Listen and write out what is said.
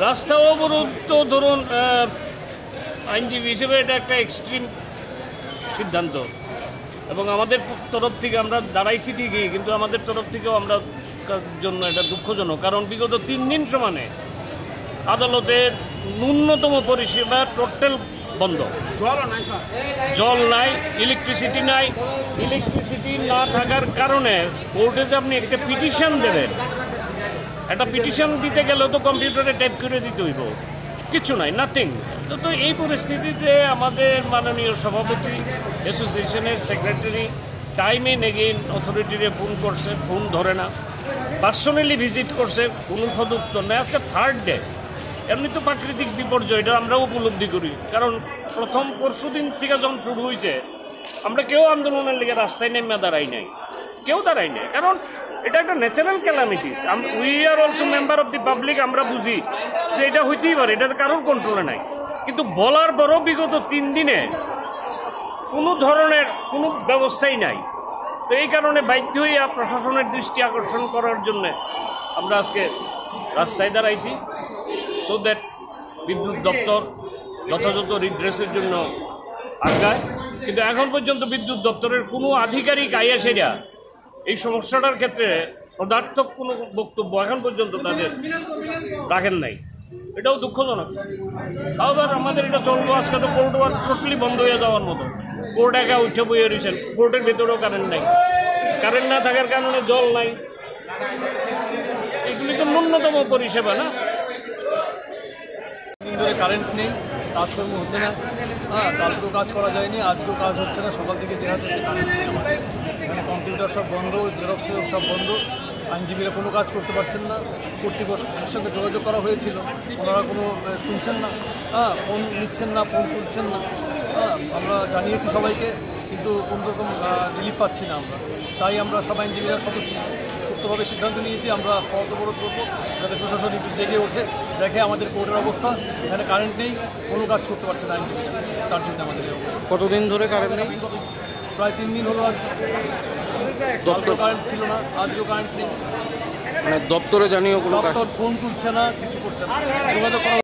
রাস্তা অবরোধ তো ধরুন আইনজীবী হিসেবে এটা একটা এক্সট্রিম সিদ্ধান্ত এবং আমাদের তরফ থেকে আমরা দাঁড়াইছি ঠিকই, কিন্তু আমাদের তরফ থেকেও আমরা জন্য এটা দুঃখজনক। কারণ বিগত 3 দিন সমানে আদালতের ন্যূনতম পরিষেবা টোটাল বন্ধ। জল নাই, ইলেকট্রিসিটি নাই। ইলেকট্রিসিটি না থাকার কারণে কোর্টে যে আপনি একটা পিটিশন দেবেন, একটা পিটিশন দিতে গেলেও তো কম্পিউটারে টাইপ করে দিতে হইব, কিছু নাই, নাথিং। তো এই পরিস্থিতিতে আমাদের মাননীয় সভাপতি, অ্যাসোসিয়েশনের সেক্রেটারি টাইম এন্ড এগেইন অথরিটিরে ফোন করছে, ফোন ধরে না। পার্সোনালি ভিজিট করছে, কোনো সদুত্তর নেই। আজকে 3rd ডে। এমনি তো প্রাকৃতিক বিপর্যয়, এটা আমরাও উপলব্ধি করি। কারণ প্রথম পরশুদিন থেকে যখন শুরু হয়েছে আমরা কেউ আন্দোলনের লেগে রাস্তায় নেমে দাঁড়াই নাই, কেউ দাঁড়াই নাই। কারণ এটা একটা natural calamities. We are also member of the public. আমরা বুঝি যে এটা হইতেই পারে, এটা কারোর কন্ট্রোলে নাই। কিন্তু বলার পরও বিগত 3 দিনে কোনো ধরনের কোনো ব্যবস্থাই নাই। তো এই কারণে বাধ্য হইয়া প্রশাসনের দৃষ্টি আকর্ষণ করার জন্য আমরা আজকে রাস্তায় দাঁড়াইছি, সো দ্যাট বিদ্যুৎ দপ্তর যথাযথ রিড্রেসের জন্য আগায়। কিন্তু এখন পর্যন্ত বিদ্যুৎ দপ্তরের কোনো আধিকারিক আইএসেরা এই সমস্যাটার ক্ষেত্রে সদার্থক কোনো বক্তব্য এখন পর্যন্ত তাদের রাখেন নাই। এটাও দুঃখজনক। আবার আমাদের এটা চলবো। আজকে তো কোর্ট টোটালি বন্ধ হয়ে যাওয়ার মতো। কোর্ট একা উঠে বইয়ে রয়েছেন, কোর্টের ভেতরেও কারেন্ট নাই। কারেন্ট না থাকার কারণে জল নাই। এগুলি তো ন্যূনতম পরিষেবা না। ধরে কারেন্ট নেই, কাজকর্ম হচ্ছে না। কালকেও কাজ করা যায়নি, আজকেও কাজ হচ্ছে না। সকাল থেকে দেখা যাচ্ছে কারেন্ট নেই আমাদের এখানে। কম্পিউটার সব বন্ধ, জেরক্স টেরক্স সব বন্ধ। আইনজীবীরা কোনো কাজ করতে পারছেন না। কর্তৃপক্ষের সঙ্গে যোগাযোগ করা হয়েছিল, ওনারা কোনো শুনছেন না, ফোন নিচ্ছেন না, ফোন তুলছেন না। আমরা জানিয়েছি সবাইকে, কিন্তু কোনোরকম রিলিফ পাচ্ছি না আমরা। তাই আমরা সব আইনজীবীরা সুপ্তভাবে সিদ্ধান্ত নিয়েছি আমরা পথ অবরোধ করবো, যাতে প্রশাসন একটু জেগে ওঠে, দেখে আমাদের কোর্টের অবস্থা। এখানে কারেন্ট নেই, কোনো কাজ করতে পারছে না আইনজীবীরা, তার জন্য আমাদের। কতদিন ধরে কারেন্ট নেই? প্রায় 3 দিন হলো। আজ দপ্তর কারেন্ট ছিল না, আজকেও কারেন্ট নেই। মানে দপ্তরে জানিয়েও কোনো দপ্তর ফোন তুলছে না, কিছু করছে না, যোগাযোগ করা